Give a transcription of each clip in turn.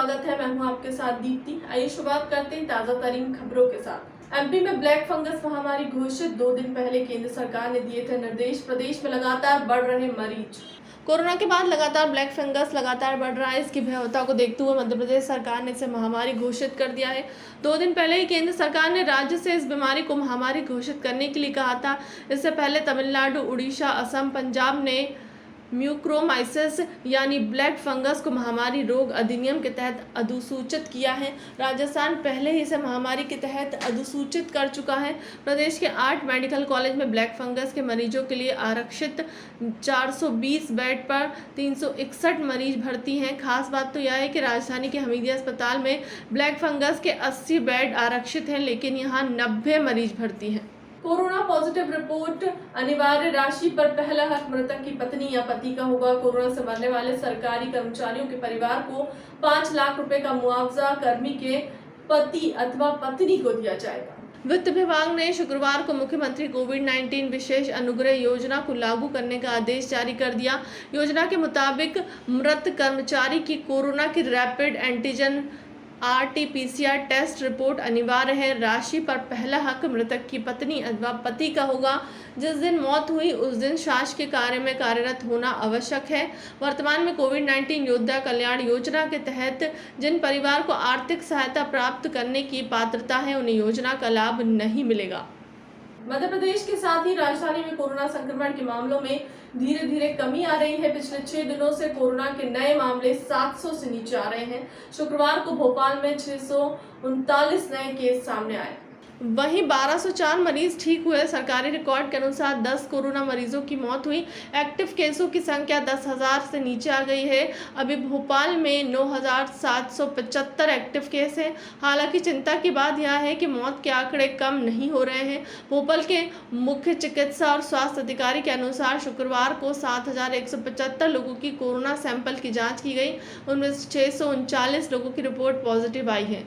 स्वागत है। मैं हूं आपके साथ दीप्ति। आइए शुरुआत करते हैं ताजा तरीन खबरों के साथ। एमपी में ब्लैक फंगस महामारी घोषित। 2 दिन पहले केंद्र सरकार ने दिए थे निर्देश। प्रदेश में लगातार बढ़ रहे मरीज। कोरोना के बाद लगातार ब्लैक फंगस लगातार बढ़ रहा है। इसकी भयावता को देखते हुए मध्य प्रदेश सरकार ने इसे महामारी घोषित कर दिया है। 2 दिन पहले ही केंद्र सरकार ने राज्य से इस बीमारी को महामारी घोषित करने के लिए कहा था। इससे पहले तमिलनाडु, उड़ीसा, असम, पंजाब ने म्यूकोरमाइसिस यानी ब्लैक फंगस को महामारी रोग अधिनियम के तहत अधिसूचित किया है। राजस्थान पहले ही इसे महामारी के तहत अधिसूचित कर चुका है। प्रदेश के 8 मेडिकल कॉलेज में ब्लैक फंगस के मरीजों के लिए आरक्षित 420 बेड पर 361 मरीज भर्ती हैं। खास बात तो यह है कि राजधानी के हमीदिया अस्पताल में ब्लैक फंगस के 80 बेड आरक्षित हैं, लेकिन यहाँ 90 मरीज भर्ती हैं। कोरोना पॉजिटिव रिपोर्ट अनिवार्य राशि पर पहला हक मृतक की पत्नी या पति का होगा। कोरोना से मरने वाले सरकारी कर्मचारियों के परिवार को 5 लाख रुपए का मुआवजा कर्मी के पति अथवा पत्नी को दिया जाएगा। वित्त विभाग ने शुक्रवार को मुख्यमंत्री कोविड-19 विशेष अनुग्रह योजना को लागू करने का आदेश जारी कर दिया। योजना के मुताबिक मृत कर्मचारी की कोरोना की rapid antigen RT-PCR test report अनिवार्य है। राशि पर पहला हक मृतक की पत्नी अथवा पति का होगा। जिस दिन मौत हुई उस दिन शासकीय कार्य में कार्यरत होना आवश्यक है। वर्तमान में कोविड-19 योद्धा कल्याण योजना के तहत जिन परिवार को आर्थिक सहायता प्राप्त करने की पात्रता है, उन्हें योजना का लाभ नहीं मिलेगा। मध्य प्रदेश के साथ ही राजधानी में कोरोना संक्रमण के मामलों में धीरे धीरे कमी आ रही है। पिछले 6 दिनों से कोरोना के नए मामले 700 से नीचे आ रहे हैं। शुक्रवार को भोपाल में 639 नए केस सामने आए। वहीं 1204 मरीज ठीक हुए। सरकारी रिकॉर्ड के अनुसार 10 कोरोना मरीजों की मौत हुई। एक्टिव केसों की संख्या 10,000 से नीचे आ गई है। अभी भोपाल में 9,775 एक्टिव केस हैं। हालांकि चिंता की बात यह है कि मौत के आंकड़े कम नहीं हो रहे हैं। भोपाल के मुख्य चिकित्सा और स्वास्थ्य अधिकारी के अनुसार शुक्रवार को 7,175 लोगों की कोरोना सैंपल की जाँच की गई। उनमें 639 लोगों की रिपोर्ट पॉजिटिव आई है।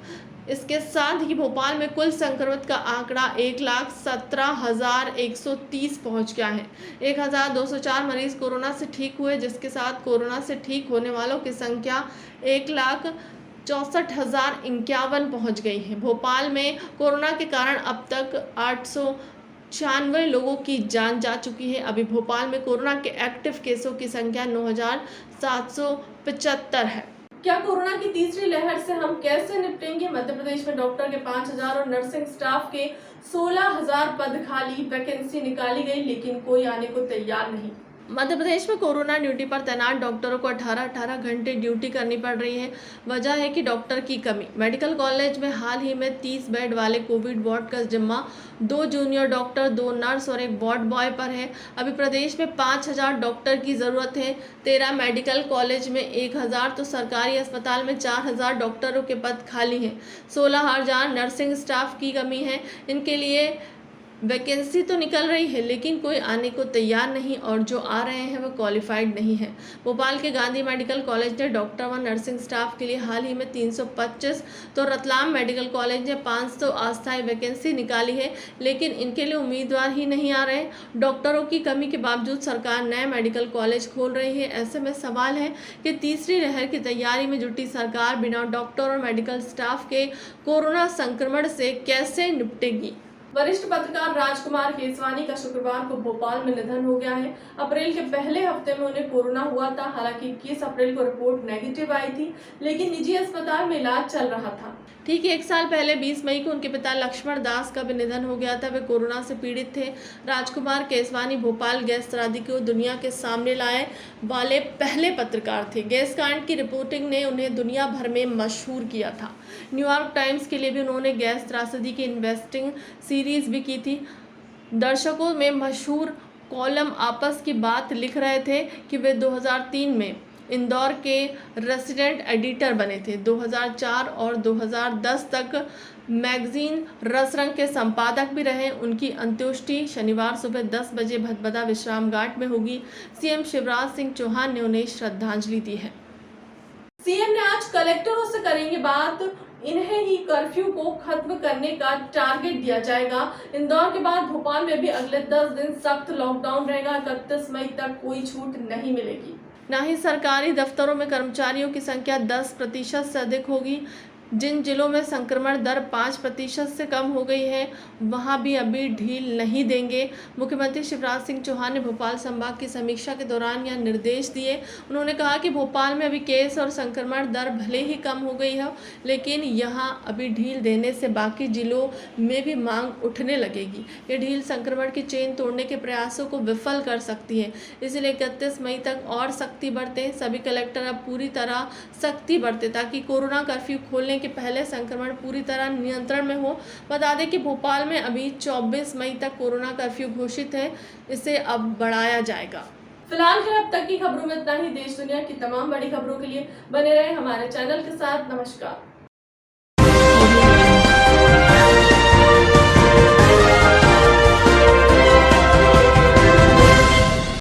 इसके साथ ही भोपाल में कुल संक्रमित का आंकड़ा 1,17,130 पहुंच गया है। 1,204 मरीज कोरोना से ठीक हुए, जिसके साथ कोरोना से ठीक होने वालों की संख्या 1,64,051 पहुंच गई है। भोपाल में कोरोना के कारण अब तक 896 लोगों की जान जा चुकी है। अभी भोपाल में कोरोना के एक्टिव केसों की संख्या 9,775 है। क्या कोरोना की तीसरी लहर से हम कैसे निपटेंगे? मध्य प्रदेश में डॉक्टर के 5,000 और नर्सिंग स्टाफ के 16,000 पद खाली। वैकेंसी निकाली गई, लेकिन कोई आने को तैयार नहीं। मध्य प्रदेश में कोरोना ड्यूटी पर तैनात डॉक्टरों को 18-18 घंटे ड्यूटी करनी पड़ रही है। वजह है कि डॉक्टर की कमी। मेडिकल कॉलेज में हाल ही में 30 बेड वाले कोविड वार्ड का जिम्मा 2 जूनियर डॉक्टर, 2 नर्स और 1 वार्ड बॉय पर है। अभी प्रदेश में 5,000 डॉक्टर की ज़रूरत है। 13 मेडिकल कॉलेज में 1,000 तो सरकारी अस्पताल में 4,000 डॉक्टरों के पद खाली हैं। 16,000 नर्सिंग स्टाफ की कमी है। इनके लिए वैकेंसी तो निकल रही है, लेकिन कोई आने को तैयार नहीं और जो आ रहे हैं वो क्वालिफाइड नहीं है। भोपाल के गांधी मेडिकल कॉलेज ने डॉक्टर व नर्सिंग स्टाफ के लिए हाल ही में 325 तो रतलाम मेडिकल कॉलेज ने 500 अस्थायी वैकेंसी निकाली है, लेकिन इनके लिए उम्मीदवार ही नहीं आ रहे। डॉक्टरों की कमी के बावजूद सरकार नए मेडिकल कॉलेज खोल रही है। ऐसे में सवाल है कि तीसरी लहर की तैयारी में जुटी सरकार बिना डॉक्टर और मेडिकल स्टाफ के कोरोना संक्रमण से कैसे निपटेगी? वरिष्ठ पत्रकार राजकुमार केसवानी का शुक्रवार को भोपाल में निधन हो गया है। अप्रैल के पहले हफ्ते में उन्हें कोरोना हुआ था। हालांकि 21 अप्रैल को रिपोर्ट नेगेटिव आई थी, लेकिन निजी अस्पताल में इलाज चल रहा था। ठीक 1 साल पहले 20 मई को उनके पिता लक्ष्मण दास का भी निधन हो गया था। वे कोरोना से पीड़ित थे। राजकुमार केसवानी भोपाल गैस त्रासदी को दुनिया के सामने लाए वाले पहले पत्रकार थे। गैस कांड की रिपोर्टिंग ने उन्हें दुनिया भर में मशहूर किया था। न्यूयॉर्क टाइम्स के लिए भी उन्होंने गैस त्रासदी की इन्वेस्टिंग सीरीज भी की थी। दर्शकों में मशहूर कॉलम आपस की बात लिख रहे थे कि वे 2003 में इंदौर के रेसिडेंट एडिटर बने थे। 2004 और 2010 तक मैगजीन रसरंग के संपादक भी रहे। उनकी अंत्येष्टि शनिवार सुबह 10 बजे भदभदा विश्राम घाट में होगी। सीएम शिवराज सिंह चौहान ने उन्हें श्रद्धांजलि दी है। सीएम ने आज कलेक्टरों से करेंगे बात। इन्हें ही कर्फ्यू को खत्म करने का टारगेट दिया जाएगा। इंदौर के बाद भोपाल में भी अगले 10 दिन सख्त लॉकडाउन रहेगा। 31 मई तक कोई छूट नहीं मिलेगी। न ही सरकारी दफ्तरों में कर्मचारियों की संख्या 10% से अधिक होगी। जिन जिलों में संक्रमण दर 5% से कम हो गई है वहां भी अभी ढील नहीं देंगे। मुख्यमंत्री शिवराज सिंह चौहान ने भोपाल संभाग की समीक्षा के दौरान यह निर्देश दिए। उन्होंने कहा कि भोपाल में अभी केस और संक्रमण दर भले ही कम हो गई है, लेकिन यहां अभी ढील देने से बाकी जिलों में भी मांग उठने लगेगी। ये ढील संक्रमण की चेन तोड़ने के प्रयासों को विफल कर सकती है, इसलिए 31 मई तक और सख्ती बरतें। सभी कलेक्टर अब पूरी तरह सख्ती बरतें ताकि कोरोना कर्फ्यू खोलने के पहले संक्रमण पूरी तरह नियंत्रण में हो। बता दें कि भोपाल में अभी 24 मई तक कोरोना कर्फ्यू घोषित है, इसे अब बढ़ाया जाएगा। फिलहाल के अब तक की खबरों में इतना ही। देश दुनिया की तमाम बड़ी खबरों के लिए बने रहे हमारे चैनल के साथ। नमस्कार।